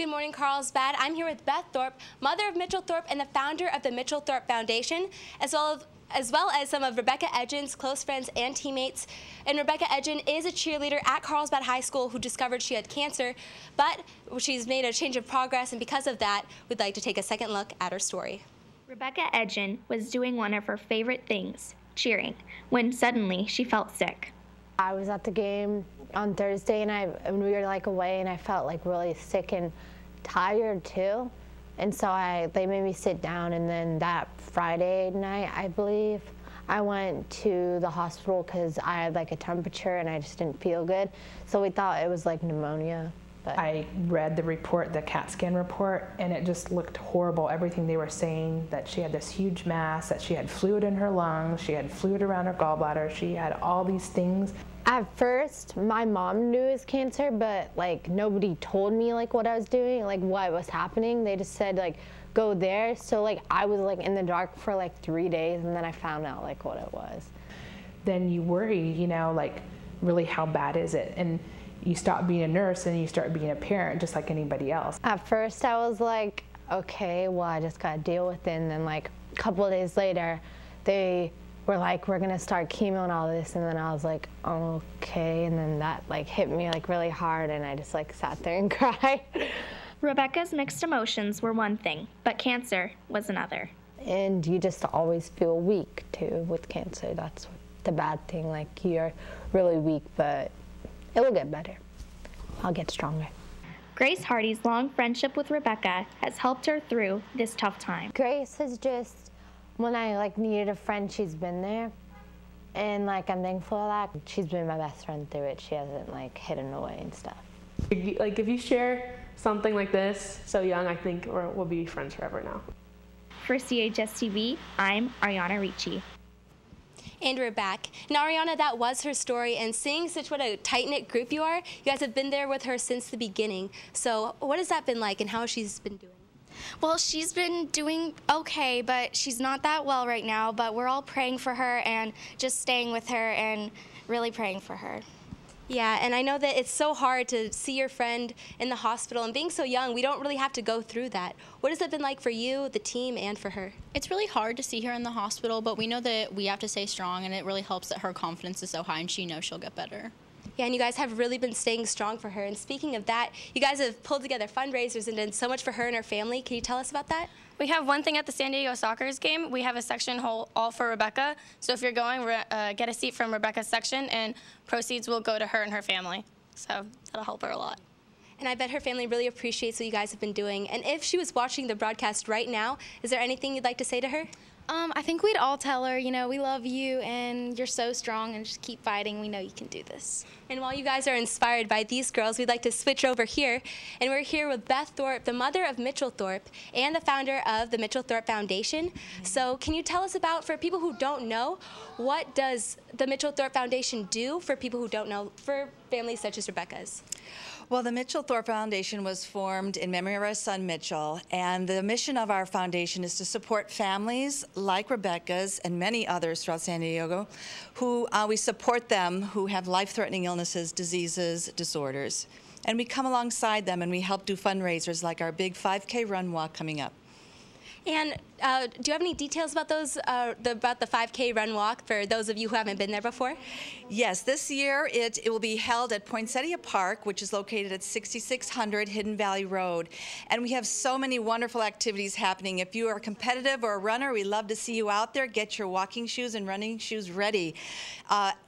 Good morning, Carlsbad. I'm here with Beth Thorp, mother of Mitchell Thorp and the founder of the Mitchell Thorp Foundation, as well as some of Rebecca Edgin's close friends and teammates. And Rebecca Edgin is a cheerleader at Carlsbad High School who discovered she had cancer, but she's made a change of progress, and because of that, we'd like to take a second look at her story. Rebecca Edgin was doing one of her favorite things, cheering, when suddenly she felt sick. I was at the game on Thursday and we were like away, and I felt like really sick and tired too. And so they made me sit down, and then that Friday night, I believe, I went to the hospital because I had like a temperature and I just didn't feel good. So we thought it was like pneumonia. But I read the report, the CAT scan report, and it just looked horrible. Everything they were saying, that she had this huge mass, that she had fluid in her lungs, she had fluid around her gallbladder, she had all these things. At first, my mom knew it was cancer, but like nobody told me like what I was doing, like what was happening. They just said like, go there. So like I was like in the dark for like 3 days, and then I found out like what it was. Then you worry, you know, like really how bad is it? And you stop being a nurse and you start being a parent just like anybody else. At first I was like, okay, well I just gotta deal with it. And then like a couple of days later, they were like, we're gonna start chemo and all this. And then I was like, okay. And then that like hit me like really hard, and I just like sat there and cried. Rebecca's mixed emotions were one thing, but cancer was another. And you just always feel weak too with cancer. That's the bad thing, like you're really weak, but it will get better. I'll get stronger. Grace Hardy's long friendship with Rebecca has helped her through this tough time. Grace is just, when I like needed a friend, she's been there. And like I'm thankful for that. She's been my best friend through it. She hasn't like hidden away and stuff. Like if you share something like this so young, I think we'll be friends forever now. For CHSTV, I'm Ariana Ricci. And we're back. Now, Ariana, that was her story, and seeing such what a tight-knit group you are, you guys have been there with her since the beginning. So what has that been like, and how has she been doing? Well, she's been doing okay, but she's not that well right now, but we're all praying for her and just staying with her and really praying for her. Yeah, and I know that it's so hard to see your friend in the hospital, and being so young, we don't really have to go through that. What has it been like for you, the team, and for her? It's really hard to see her in the hospital, but we know that we have to stay strong, and it really helps that her confidence is so high and she knows she'll get better. Yeah, and you guys have really been staying strong for her. And speaking of that, you guys have pulled together fundraisers and done so much for her and her family. Can you tell us about that? We have one thing at the San Diego Soccer's game. We have a section all for Rebecca. So if you're going, get a seat from Rebecca's section, and proceeds will go to her and her family. So that'll help her a lot. And I bet her family really appreciates what you guys have been doing. And if she was watching the broadcast right now, is there anything you'd like to say to her? I think we'd all tell her, you know, we love you and you're so strong and just keep fighting. We know you can do this. And while you guys are inspired by these girls, we'd like to switch over here. And we're here with Beth Thorp, the mother of Mitchell Thorp and the founder of the Mitchell Thorp Foundation. So can you tell us about, for people who don't know, what does the Mitchell Thorp Foundation do for people who don't know, for families such as Rebecca's? Well, the Mitchell Thorp Foundation was formed in memory of our son Mitchell, and the mission of our foundation is to support families like Rebecca's and many others throughout San Diego who we support them who have life-threatening illnesses, diseases, disorders. And we come alongside them and we help do fundraisers like our big 5K run walk coming up. And do you have any details about those, about the 5K run walk for those of you who haven't been there before? Yes, this year it will be held at Poinsettia Park, which is located at 6600 Hidden Valley Road. And we have so many wonderful activities happening. If you are competitive or a runner, we love to see you out there. Get your walking shoes and running shoes ready.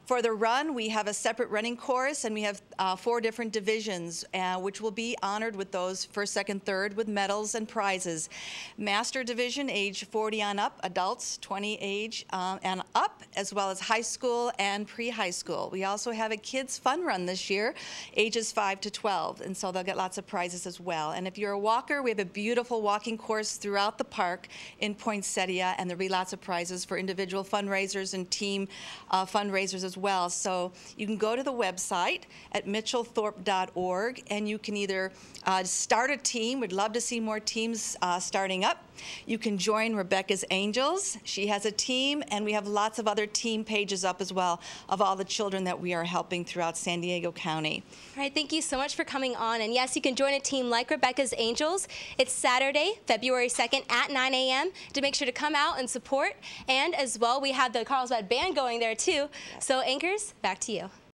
For the run, we have a separate running course, and we have 4 different divisions, which will be honored with those first, second, third with medals and prizes. Master division, age 40 on up, adults 20 age and up, as well as high school and pre-high school. We also have a kids fun run this year, ages 5 to 12, and so they'll get lots of prizes as well. And if you're a walker, we have a beautiful walking course throughout the park in Poinsettia, and there'll be lots of prizes for individual fundraisers and team fundraisers as well. So you can go to the website at mitchellthorpe.org, and you can either start a team. We'd love to see more teams starting up. You can join join Rebecca's Angels. She has a team, and we have lots of other team pages up as well of all the children that we are helping throughout San Diego County. All right, thank you so much for coming on. And yes, you can join a team like Rebecca's Angels. It's Saturday, February 2nd at 9 a.m. to make sure to come out and support. And as well, we have the Carlsbad Band going there too. So anchors, back to you.